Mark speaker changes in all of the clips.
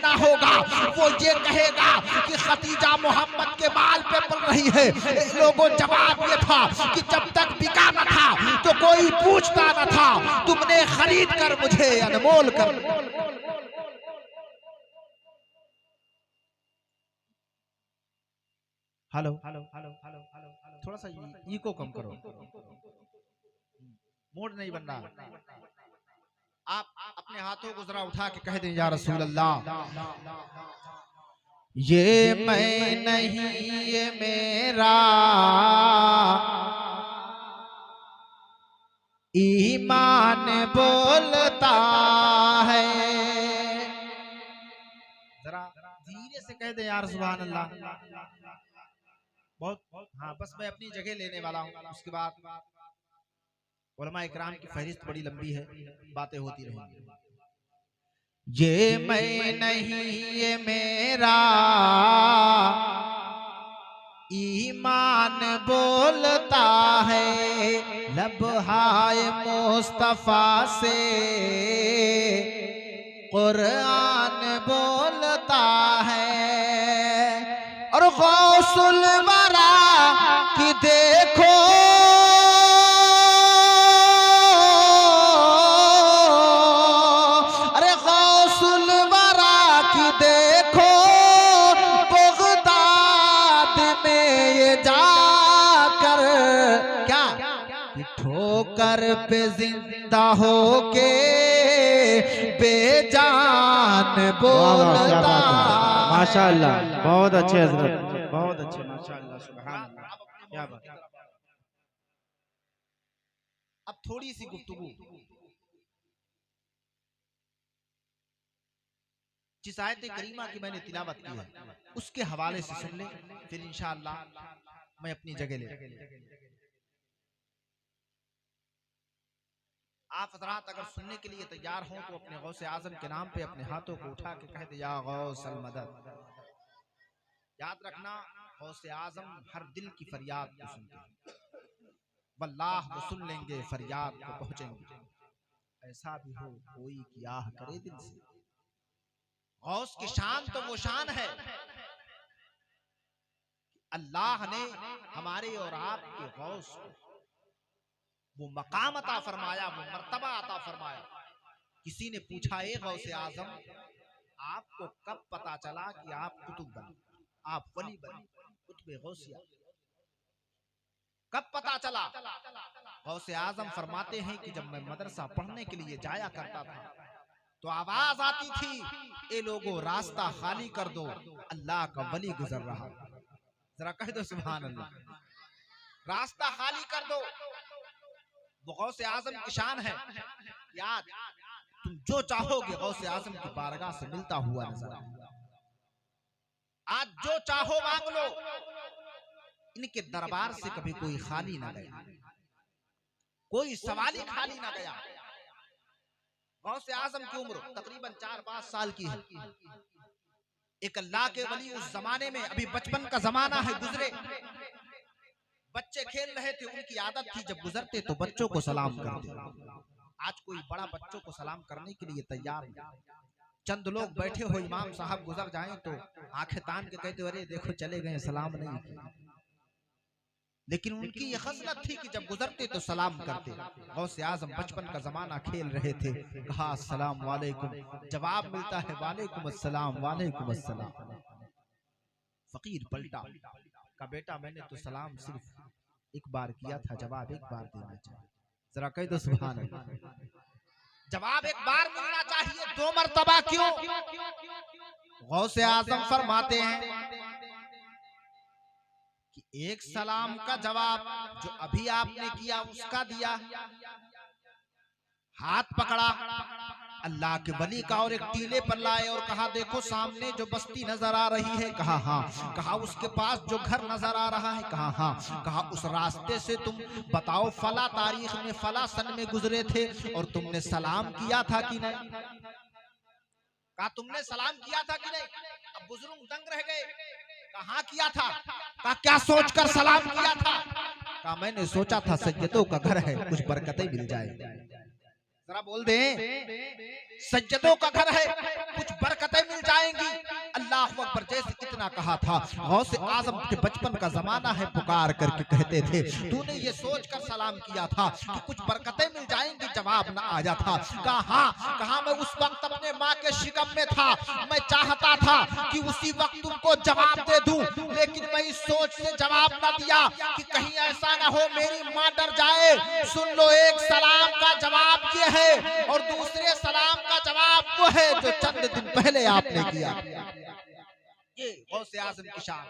Speaker 1: कहना होगा, वो ये कहेगा कि खदीजा मोहम्मद के बाल पे पड़ रही है। लोगों जवाब ये था कि जब तक बिका न था तो कोई पूछता न था, तुमने खरीद कर मुझे अनमोल कर। हेलो, थोड़ा सा इको कम करो, मूड नहीं बन रहा। आप अपने हाथों को जरा उठा के कह दें, या रसूल अल्लाह, ये मैं नहीं ये मेरा ईमान बोलता है। जरा धीरे से कह दे यार, सुभान अल्लाह। बहुत हाँ, बस मैं अपनी जगह लेने वाला हूँ, उसके बाद उलमा इकराम की फहरिस्त बड़ी लंबी है, बातें होती रहेंगी। ये मैं नहीं ये मेरा ईमान बोलता है, लबहाय मुस्तफा से कुरान बोलता है। और गौसुल वरा की देखो ठोकर पे जिंदा होके बेजान बोलता।
Speaker 2: माशाअल्लाह, बहुत अच्छे हजरत, बहुत अच्छे, माशाअल्लाह, सुभान अल्लाह, क्या बात।
Speaker 1: अब थोड़ी सी गुफ्तगू जिस आयत करीमा की मैंने तिलावत की है उसके हवाले से सुन ले, फिर इंशाअल्लाह मैं अपनी जगह ले। आप हज़रात अगर सुनने के लिए तैयार हों तो अपने गौसे आजम के नाम पे अपने हाथों को उठा के कह दे, या गौसल मदद। याद रखना, गौसे आजम हर दिल की फरियाद को सुनते हैं, वल्लाह वो सुन लेंगे, फरियाद को पहुंचेंगे। ऐसा भी हो कोई की आह करे दिल से। गौस की शान तो वो शान है, अल्लाह ने हमारे और आपके गौस को वो मकाम अता फरमाया, वो मर्तबा अता फरमाया। किसी ने पूछा, ए गौसे आजम, आपको कब पता चला कि आप कुतुब बने, आप वली बने, कुतुब गौसिया, कब पता चला? गौसे आजम फरमाते हैं कि जब मैं मदरसा पढ़ने के लिए जाया करता था तो आवाज आती थी, ए लोगों रास्ता खाली कर दो, अल्लाह का वली गुजर रहा। जरा कह दो सुभान अल्लाह, रास्ता खाली कर दो। वो गौसे आजम की शान है। याद, तुम जो चाहोगे गौसे आजम की बारगाह से मिलता हुआ नजर आएगा। आज जो चाहो मांग लो, इनके दरबार से कभी कोई खाली ना गया, कोई सवाल ही खाली ना गया। गौसे आजम की उम्र तकरीबन 4-5 साल की है। एक अल्लाह के वली उस जमाने में, अभी बचपन का जमाना है, गुजरे, बच्चे खेल रहे थे, उनकी आदत थी जब गुजरते तो बच्चों को सलाम करते। आज कोई बड़ा बच्चों को सलाम करने के लिए तैयार नहीं। चंद लोग बैठे हो, इमाम साहब गुजर जाएं तो आंखें तान के कहते, अरे देखो चले गए, सलाम नहीं किया। लेकिन उनकी ये खसलत थी कि जब गुजरते तो सलाम करते। गौसे आजम बचपन का जमाना खेल रहे थे, कहा अस्सलाम वालेकुम, जवाब मिलता है वालेकुम अस्सलाम, वालेकुम अस्सलाम। फकीर पलटा, का बेटा मैंने तो सलाम सिर्फ एक बार किया था, जवाब एक बार देना चाहिए। जरा कह दो सुभान अल्लाह, जवाब एक बार मिलना चाहिए, 2 मरतबा क्यों? गौसे आजम फरमाते हैं कि एक सलाम का जवाब जो अभी आपने किया उसका दिया, हाथ पकड़ा अल्लाह के वली का और एक टीले पर लाए और कहा, देखो सामने जो बस्ती नजर आ रही है? कहा हाँ। कहा उसके पास जो घर नजर आ रहा है? कहा हाँ। कहा उस रास्ते से तुम बताओ फला तारीख में फला सन में गुजरे थे और तुमने सलाम किया था कि नहीं? कहा तुमने सलाम किया था कि नहीं? अब बुजुर्ग दंग रह गए, कहा किया था? कहा क्या सोचकर सलाम किया था? कहा मैंने सोचा था सज्जदों का घर है, कुछ बरकतें मिल जाए। जरा बोल दे, सज्जदों का घर है, कुछ बरकतें मिल जाएंगी। अल्लाह अकबर जैसे इतना कहा था, गौसे आजम के बचपन का जमाना है, पुकार करके कहते थे तूने ये सोच कर सलाम किया था कि कुछ बरकतें मिल जाएंगी, जवाब ना आया था। कहा मैं उस वक्त अपने माँ के शिकम में था, मैं चाहता था कि उसी वक्त तुमको जवाब दे दूं, लेकिन मैं इस सोच से जवाब ना दिया कि कहीं ऐसा ना हो मेरी माँ डर जाए। सुन लो, एक सलाम का जवाब ये है और दूसरे सलाम का जवाब वो है जो चंद दिन पहले आपने किया। ये गौसे आजम की शान।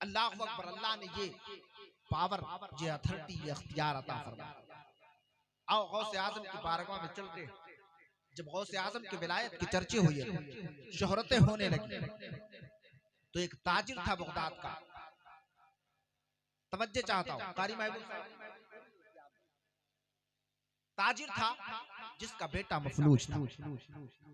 Speaker 1: अल्लाह अकबर, अल्लाह ने ये पावर, ये अथॉरिटी, ये इख्तियार अता फरमाया। आओ गौसे आजम की बारगाह में चलते हैं। जब गौसे आजम की विलायत की चर्चे हुई, शोहरतें होने लगी, तो एक ताजिर था बगदाद का, तवज्जो चाहता हूं कारी महबूब, ताजिर था जिसका बेटा मफलूज था।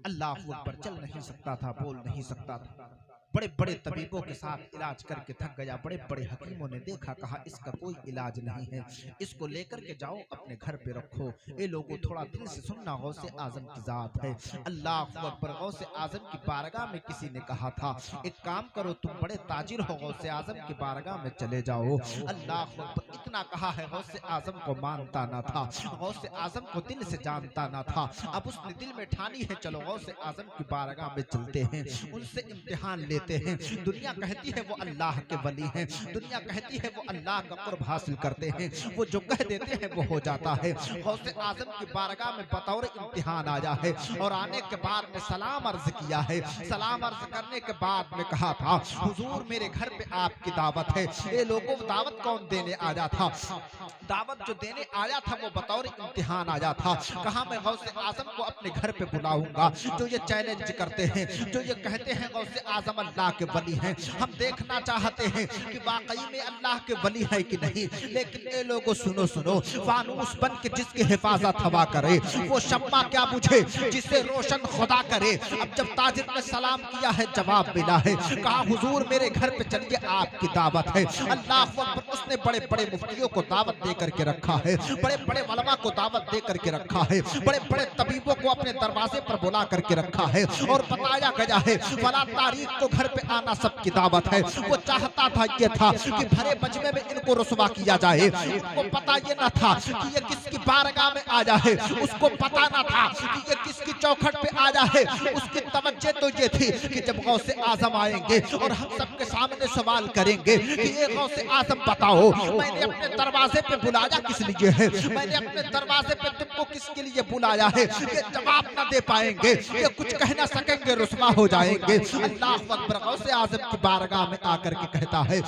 Speaker 1: अल्लाह अकबर, चल नहीं सकता था, बोल नहीं सकता था, बड़े बड़े तबीबों के साथ इलाज करके थक गया। बड़े बड़े हकीमों ने देखा, कहा इसका कोई इलाज नहीं है, इसको लेकर के जाओ अपने घर पे रखो। ये लोगों थोड़ा दिल से सुनना, गौसे आजम की जात है। अल्लाह अकबर, गौसे आजम की बारगाह में किसी ने कहा था एक काम करो, तुम बड़े ताजिर हो, गौसे आजम की बारगाह में चले जाओ। अल्लाह अकबर, इतना कहा है, गौसे आजम को मानता ना था, गौसे आजम को दिल से जानता ना था। अब उसने दिल में ठानी है, चलो गौसे आजम की बारगाह में चलते हैं, उनसे इम्तिहान लेते हैं। दुनिया कहती है वो अल्लाह के वली हैं, दुनिया कहती है वो अल्लाह का कुर्ब हासिल करते हैं, वो जो कह देते हैं वो हो जाता है। गौसे आजम की बारगाह में बतौर इम्तिहान आया है और आने के बाद में सलाम अर्ज किया है। सलाम अर्ज करने के बाद में कहा था, हुजूर मेरे घर पे आपकी दावत है। ये लोगों को दावत कौन देने आया था? दावत जो देने आया था वो बतौर इम्तिहान आया था। कहा मैं गौसे आजम को अपने घर पे बुलाऊंगा, जो ये चैलेंज करते हैं, जो ये कहते हैं गौसे आजम अल्लाह के वली हैं, हम देखना चाहते हैं कि वाकई में अल्लाह के वली है कि नहीं। लेकिन ये लोगों सुनो सुनो, फानूस बन के जिसकी हिफाजत हवा करे, वो शम्मा क्या बुझे जिसे रोशन खुदा करे। अब जब ताजिर ने सलाम किया है, जवाब मिला है, कहा हुजूर मेरे घर पे चलिए, आपकी दावत है। अल्लाह अकबर, उसने बड़े बड़े मुफ्तियों को दावत दे करके रखा है, बड़े बड़े उलमा को दावत दे करके रखा है, बड़े बड़े तबीबों को अपने दरवाजे पर बुला करके रखा है और बताया गया है फला तारीख को घर पे आना, सबकी दावत है। वो चाहता था ये था कि भरे मजमे में इनको रुसवा किया जाए। उसको पता ये न था कि ये किसकी बारगाह में आया है, उसको पता न था कि ये किसकी चौखट पे आया है। उसकी तवज्जो तो ये थी कि जब गौसे आजम आएंगे और हम सबके सामने सवाल करेंगे कि ये गौसे आजम बताओ, मैंने अपने दरवाजे पे बुलाया किस लिए है, मैंने अपने दरवाजे पे तुमको किसके लिए बुलाया है, ये जवाब न दे पाएंगे, ये कुछ कह न सकेंगे, रुसवा हो जाएंगे। अल्लाह अकबर, गौसे आजम की बारगाह में आकर के कहता है,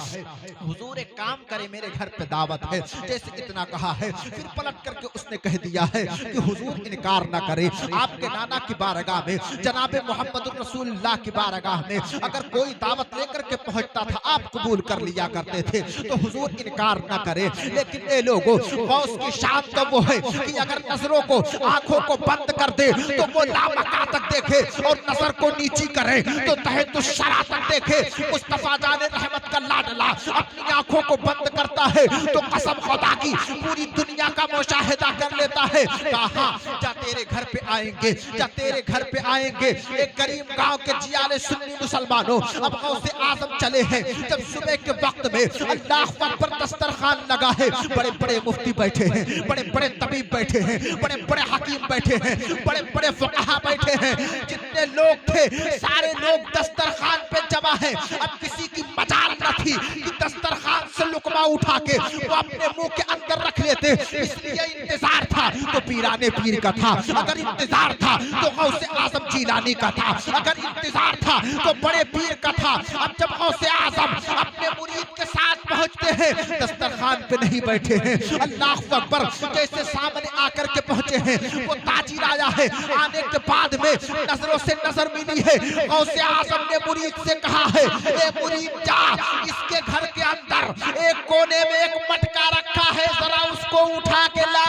Speaker 1: हुजूर एक काम करे, मेरे घर पे दावत है। जैसे इतना कहा है, फिर पलट करके उसने कह दिया है कि हुजूर इनकार ना करे, आपके नाना की बारगाह में, जनाबे मोहम्मद रसूलुल्लाह की बारगाह में अगर कोई दावत लेकर के पहुंचता था, आप कबूल कर लिया करते थे, तो हुजूर इनकार ना करे। लेकिन ये लोगों, गौस की शान तो वो है कि अगर नजरों को, आंखों को बंद कर दे तो वो लामका तक देखे और नजर को नीची करे तो तहे तो शरा तक देखे। मुस्तफा जाने रहमत का लाडला अपनी आंखों को बंद करता है तो कसम खुदा की पूरी दुनिया का मुशाहिदा कर लेता है। कहा जा तेरे घर पे आएंगे, जा तेरे घर पे आएंगे। एक गरीब गांव के जियाले सुन्नी मुसलमानों, अब गौसे आजम चले हैं। जब सुबह के वक्त में अल्लाह अकबर दस्तरखान लगा है, बड़े बड़े मुफ्ती बैठे हैं, बड़े बड़े तबीब बैठे हैं, बड़े बड़े हकीम बैठे हैं, बड़े बड़े फुकहा बैठे हैं। जितने लोग थे सारे लोग दस्तरखान पे जमा है। अब किसी की मजाल न थी कि दस्तरखान से लुकमा उठा के वो अपने मुंह के अंदर रख लेते, इसलिए इंतजार था तो पीराने पीर का था, अगर इंतजार था तो गौसे आजम जीलानी का था, अगर इंतजार था तो बड़े पीर का था। अब जब गौसे आजम अपने मुरीद के साथ पहुंचते हैं, दस्तरखान पे नहीं बैठे हैं, अल्लाह अकबर, जैसे सामने आकर के पहुंचे हैं, वो ताजिर आया है। आने के बाद में नजरों से नजर मिली है, गौसे आजम ने मुरीद से कहा है, ए मुरीद जा, इसके घर के अंदर एक कोने में एक मटका रखा है, जरा उसको उठा के ला।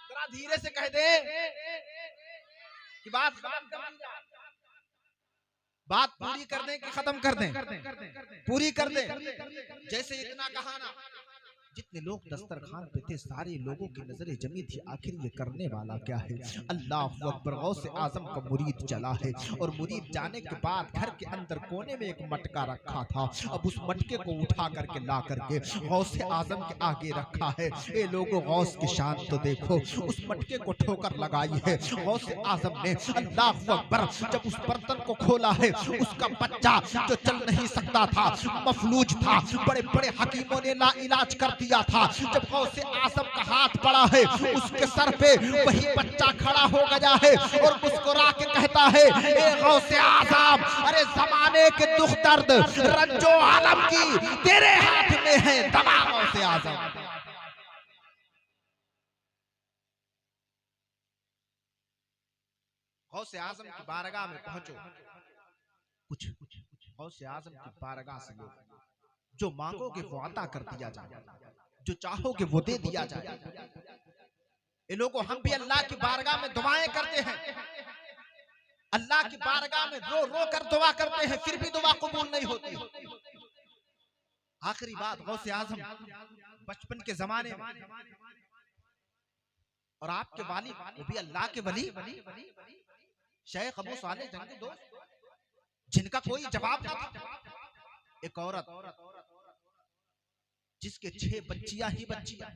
Speaker 1: जरा धीरे से कह दे कि बात पूरी कर दें कि खत्म कर दें? पूरी कर दें। जैसे इतना कहा ना, जितने लोग दस्तरखान पे थे सारे लोगों की नजरें जमी थी, आखिर ये करने वाला क्या है। अल्लाह अकबर, गौसे आजम का मुरीद चला है और मुरीद जाने के बाद घर के अंदर कोने में एक मटका रखा था। अब उस मटके को उठा करके ला करके गौसे आजम के आगे रखा है। ये लोगों गौस की शान तो देखो, उस मटके को ठोकर लगाई है गौसे आजम ने। अल्लाह अकबर, जब उस बर्तन को खोला है, उसका बच्चा जो चल नहीं सकता था, मफलूज था, बड़े बड़े हकीमों ने ला इलाज कर दिया था। जब गौसे आजम का हाथ पड़ा है, उसके सर पे वही बच्चा खड़ा हो गया है और मुस्कुरा के कहता है, ए गौसे आजम, अरे जमाने के दुख दर्द रंजो आलम की तेरे हाथ में है दवा। गौसे आजम गौसे आजम की बारगाह में पहुंचो, कुछ गौसे आजम की बारगाह से लो, जो मांगोगे वो अता कर दिया जाए, जो चाहोगे वो दे दिया जाए। ये लोगों, हम भी अल्लाह की बारगाह में दुआएं करते हैं, अल्लाह की बारगाह में रो रो कर दुआ करते हैं, फिर भी दुआ कबूल नहीं होती। आखिरी बात, गौसे आजम बचपन के जमाने में और आपके वालिद, वो भी अल्लाह के वली शेख अबू सालेह जंगी दोस्त, जिनका कोई जवाब ना था। एक औरत जिसके 6 बच्चियां ही बच्चियां,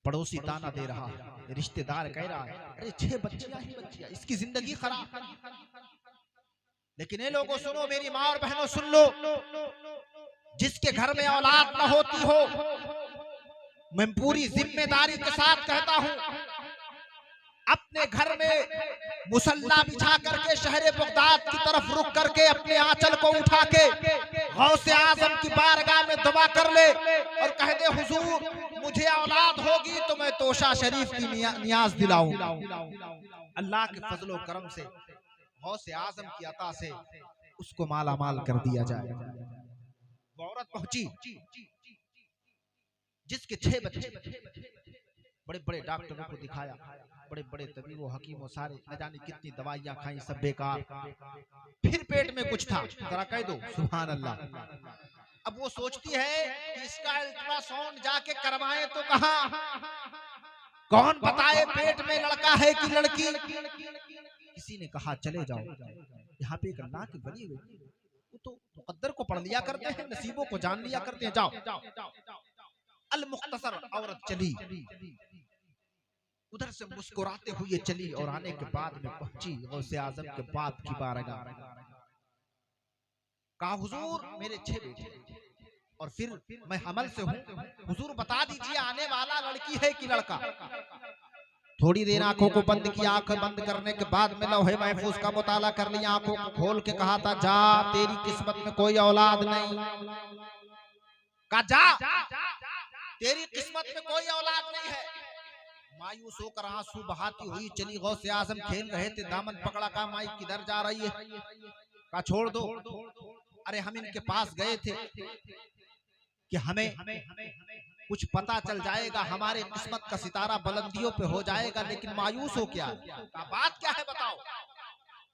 Speaker 1: पड़ोसी ताना दे रहा है, रिश्तेदार कह रहा है, अरे 6 बच्चियां ही बच्चियां, इसकी जिंदगी खराब। लेकिन ये लोगों सुनो, मेरी माँ और बहनों सुन लो, जिसके घर में औलाद न होती हो, मैं पूरी जिम्मेदारी के साथ कहता हूं, अपने घर में मुसल्ला बिछा करके शहरे बगदाद की तरफ रुक करके अपने आंचल को उठा के गौसे आजम की बारगाह में दुआ कर ले और कह दे, हुजूर मुझे औलाद होगी तो मैं तोशा शरीफ की नियाज दिलाऊंगा। अल्लाह के फजलो करम से, गौसे आजम की अता से उसको माला माल कर दिया जाए। वो औरत पहुंची जिसके 6 बच्चे, बड़े बड़े डॉक्टरों को दिखाया, बड़े बड़े तबीबों हकीमों, सारे न जाने कितनी दवाइयां खाई, सब बेकार। फिर पेट में कुछ था, जरा कह दो सुभान अल्लाह। अब वो सोचती है कि इसका अल्ट्रासाउंड जाके करवाएं तो कहां, कौन बताए पेट में लड़का है कि लड़की। किसी ने कहा चले जाओ, यहाँ पे एक अल्लाह की वली हुई, वो तो मुकद्दर को पढ़ लिया करते हैं, नसीबों को जान लिया करते हैं, जाओ। अल मुख्तसर औरत चली, उधर से मुस्कुराते हुए चली और आने के बाद में पहुंची गौसे आजम के बाप की बारगाह। कहा, हुजूर मेरे 6 बेटे और फिर मैं हमल से हूँ, हुजूर बता दीजिए आने वाला लड़की है कि लड़का। थोड़ी देर आंखों को बंद किया, आंख बंद करने के बाद में लौहे महफूज का मुताला कर लिया, आंखों को खोल के कहा था, जा तेरी किस्मत में कोई औलाद नहीं। कहा जा तेरी किस्मत में कोई औलाद नहीं है। मायूस होकर आंसू बहाती हुई चली। गौसे आजम खेल रहे थे, दामन पकड़ा, कहा माई किधर जा रही है। कहा छोड़ दो, अरे हम इनके पास गए थे कि हमें कुछ पता चल जाएगा, हमारे किस्मत का सितारा बुलंदियों पे हो जाएगा, लेकिन मायूस हो क्या। का बात क्या है बताओ।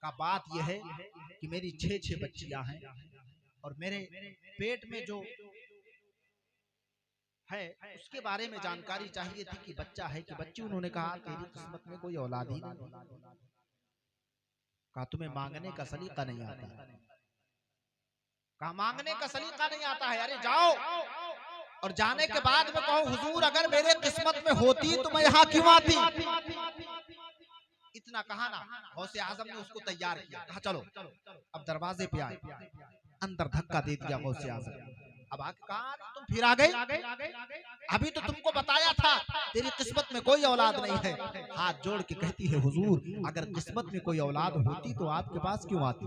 Speaker 1: का बात यह है कि मेरी 6 बच्चियां हैं और मेरे पेट में जो है उसके बारे में जानकारी चाहिए थी कि बच्चा है कि बच्ची। उन्होंने कहा तेरी किस्मत में कोई औलाद ही नहीं। कहा तुम्हें मांगने का सलीका नहीं आता। कहा मांगने का सलीका नहीं आता है, अरे जाओ और जाने के बाद में कहो, हुजूर अगर मेरे किस्मत में होती तो मैं यहाँ क्यों आती। इतना कहा ना, गौसे आजम ने उसको तैयार किया, कहा चलो। अब दरवाजे पे आए, अंदर धक्का दे दिया गौसे आजम। अब आके कहा तुम फिर आ गई, अभी तो तुमको बताया था तेरी किस्मत में कोई औलाद नहीं है। हाथ जोड़ के कहती है, हुजूर अगर किस्मत में कोई औलाद होती तो आपके पास क्यों आती।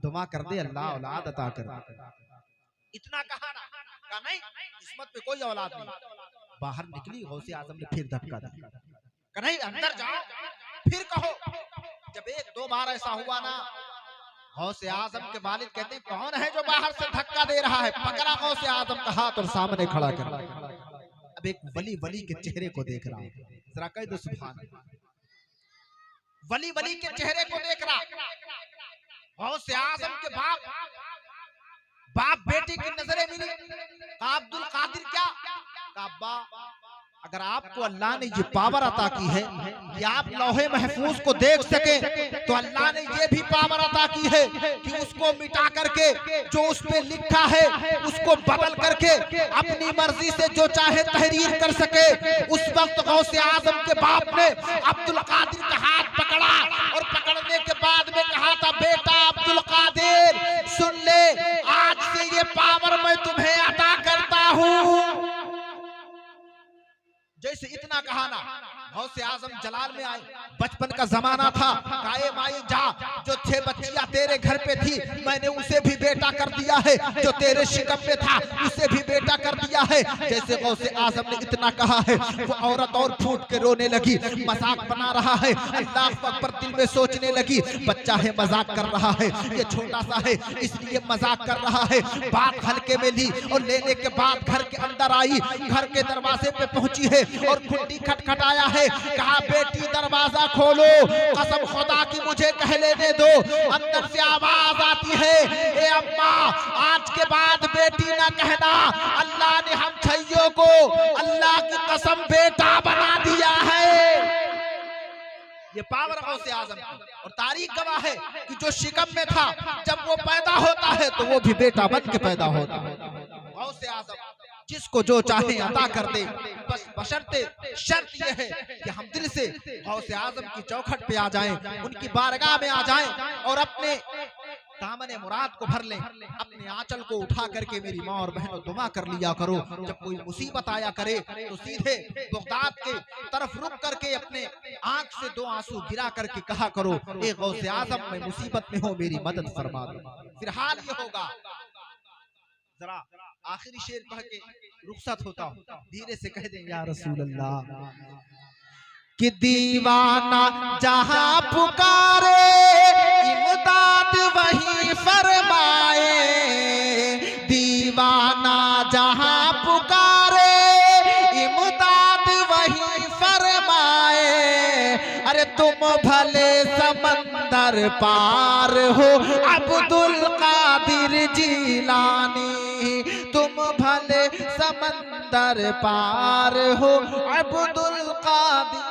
Speaker 1: दुआ कर दे अल्लाह औलाद अता कर। इतना कहा ना, कहा नहीं किस्मत में कोई औलाद नहीं। बाहर निकली, गौसे आजम ने फिर धक्का दिया, कहा नहीं अंदर जाओ फिर कहो। जब 1-2 बार ऐसा हुआ ना, गौसे आजम के वालिद कहते हैं कौन है जो बाहर से धक्का दे रहा है। पकड़ा गौसे आजम का हाथ और सामने खड़ा कर। अब एक वली के चेहरे को देख रहा है, जरा कह दो सुभान अल्लाह। वली के चेहरे को देख रहा। गौसे आजम के बाप बेटी की नजरें मिली, अब्दुल कादिर क्या? अब्बा अगर आपको अल्लाह ने ये पावर अता की है कि आप लौहे महफूज को देख सके, तो अल्लाह ने ये भी पावर अता की है कि उसको मिटा करके जो उस पे लिखा है उसको बदल करके अपनी मर्जी से जो चाहे तहरीर कर सके। उस वक्त गौसे आजम के बाप ने अब्दुल कादिर का हाथ पकड़ा और पकड़ने के बाद में कहा था, बेटा अब्दुल कादिर सुन ले, आज से ये पावर मैं तुम्हें अता करता हूँ। जैसे इतना कहा ना, गौसे आजम जलाल में आए, बचपन का जमाना था, काए माई जा, जो 6 बच्चियां तेरे घर पे थी मैंने उसे भी बेटा कर दिया है, जो तेरे शिकम में था उसे भी बेटा कर दिया है। जैसे गौसे आजम ने इतना कहा है, वो औरत और फूट के रोने लगी, मजाक बना रहा है, अल्लाह अकबर दिल में सोचने लगी, बच्चा है मजाक कर रहा है, ये छोटा सा है इसलिए मजाक कर रहा है। बात हल्के में ली और लेने के बाद घर के अंदर आई, घर के दरवाजे पे पहुंची है और कुंडी खटखटाया है, कहा बेटी दरवाजा खोलो, कसम खुदा की मुझे कह लेने दो। अंदर से आवाज आती है, ए अम्मा आज के बाद बेटी ना कहना, अल्लाह ने हम छैयों को अल्लाह की कसम बेटा बना दिया है। ये पावर गौसे आजम की, और तारीख गवाह है कि जो शिकम में था जब वो पैदा होता है तो वो भी बेटा बन के पैदा होता है। गौसे आजम जिसको जो चाहे अता कर दे, बस बशर्ते शर्त यह है कि हम दिल से गौसे आजम की चौखट पे आ जाएं, उनकी बारगाह में आ जाएं और अपने दामने मुराद को भर लें। अपने आंचल को उठा करके मेरी माँ और बहनों दुआ कर लिया करो, जब कोई मुसीबत आया करे तो सीधे बगदाद के तरफ रुक करके अपने आंख से 2 आंसू गिरा करके कहा करो, ए गौसे आजम मैं मुसीबत में हूँ मेरी मदद फरमा दो। फिर हाल ये होगा, जरा आखिरी शेर कह के रुखसत होता हूँ, धीरे से कह दें या रसूल अल्लाह कि दीवाना जहां पुकारे इमदाद वही फरमाए, दीवाना जहां पुकारे इमदाद वही फरमाए। अरे तुम भले समंदर पार हो अब्दुल कादिर जिलानी, तुम भले समंदर पार हो अब्दुल कादिर